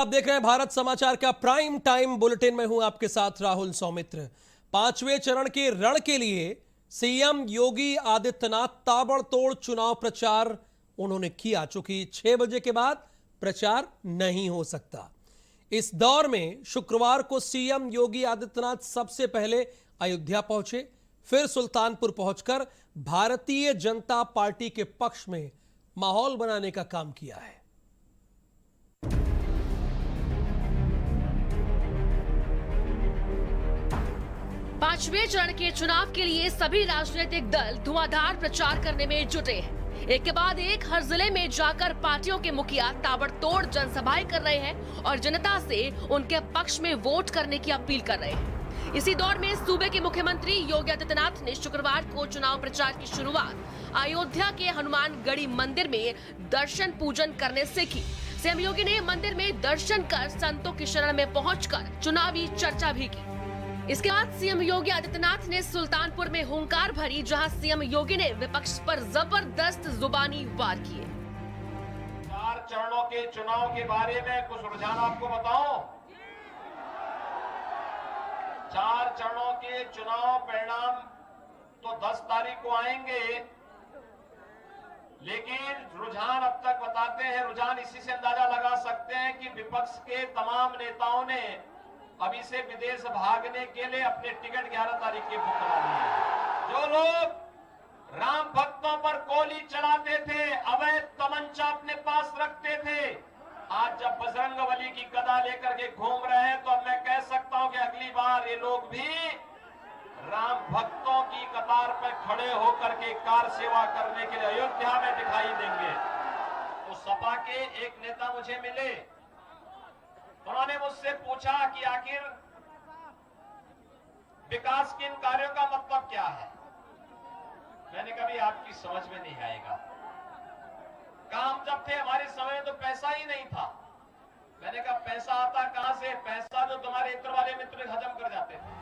आप देख रहे हैं भारत समाचार का प्राइम टाइम बुलेटिन में हूं आपके साथ राहुल सौमित्र। पांचवें चरण के रण के लिए सीएम योगी आदित्यनाथ ताबड़तोड़ चुनाव प्रचार उन्होंने किया, चूंकि 6 बजे के बाद प्रचार नहीं हो सकता। इस दौर में शुक्रवार को सीएम योगी आदित्यनाथ सबसे पहले अयोध्या पहुंचे, फिर सुल्तानपुर पहुंचकर भारतीय जनता पार्टी के पक्ष में माहौल बनाने का काम किया है। पांचवें चरण के चुनाव के लिए सभी राजनीतिक दल धुआंधार प्रचार करने में जुटे हैं। एक के बाद एक हर जिले में जाकर पार्टियों के मुखिया ताबड़तोड़ जनसभाएं कर रहे हैं और जनता से उनके पक्ष में वोट करने की अपील कर रहे हैं। इसी दौर में सूबे के मुख्यमंत्री योगी आदित्यनाथ ने शुक्रवार को चुनाव प्रचार की शुरुआत अयोध्या के हनुमानगढ़ी मंदिर में दर्शन पूजन करने से की। सीएम योगी ने मंदिर में दर्शन कर संतों की शरण में पहुंचकर चुनावी चर्चा भी की। इसके बाद सीएम योगी आदित्यनाथ ने सुल्तानपुर में हुंकार भरी, जहां सीएम योगी ने विपक्ष पर जबरदस्त जुबानी वार किए। 4 चरणों के चुनाव के बारे में कुछ रुझान आपको बताऊं। 4 चरणों के चुनाव परिणाम तो 10 तारीख को आएंगे, लेकिन रुझान अब तक बताते हैं। रुझान इसी से अंदाजा लगा सकते हैं कि विपक्ष के तमाम नेताओं ने अभी से विदेश भागने के लिए अपने टिकट 11 तारीख के बुक करा लिए। जो लोग राम भक्तों पर गोली चलाते थे, अवैध तमंचा अपने पास रखते थे, आज जब बजरंगबली की गदा लेकर के घूम रहे हैं, तो अब मैं कह सकता हूं कि अगली बार ये लोग भी राम भक्तों की कतार पर खड़े होकर के कार सेवा करने के लिए अयोध्या में दिखाई देंगे। तो सपा के एक नेता मुझे मिले, उन्होंने मुझसे पूछा कि आखिर विकास के इन कार्यों का मतलब क्या है। मैंने कभी आपकी समझ में नहीं आएगा। काम जब थे हमारे समय में तो पैसा ही नहीं था। मैंने कहा पैसा आता कहां से? पैसा जो तुम्हारे इत्र वाले मित्र हजम कर जाते थे।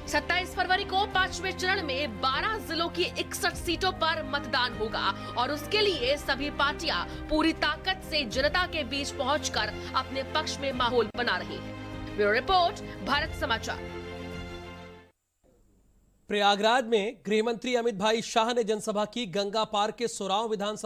27 फरवरी को 5वें चरण में 12 जिलों की 61 सीटों पर मतदान होगा और उसके लिए सभी पार्टियां पूरी ताकत से जनता के बीच पहुंचकर अपने पक्ष में माहौल बना रही हैं। ब्यूरो रिपोर्ट, भारत समाचार। प्रयागराज में गृह मंत्री अमित भाई शाह ने जनसभा की। गंगा पार के सोराव विधानसभा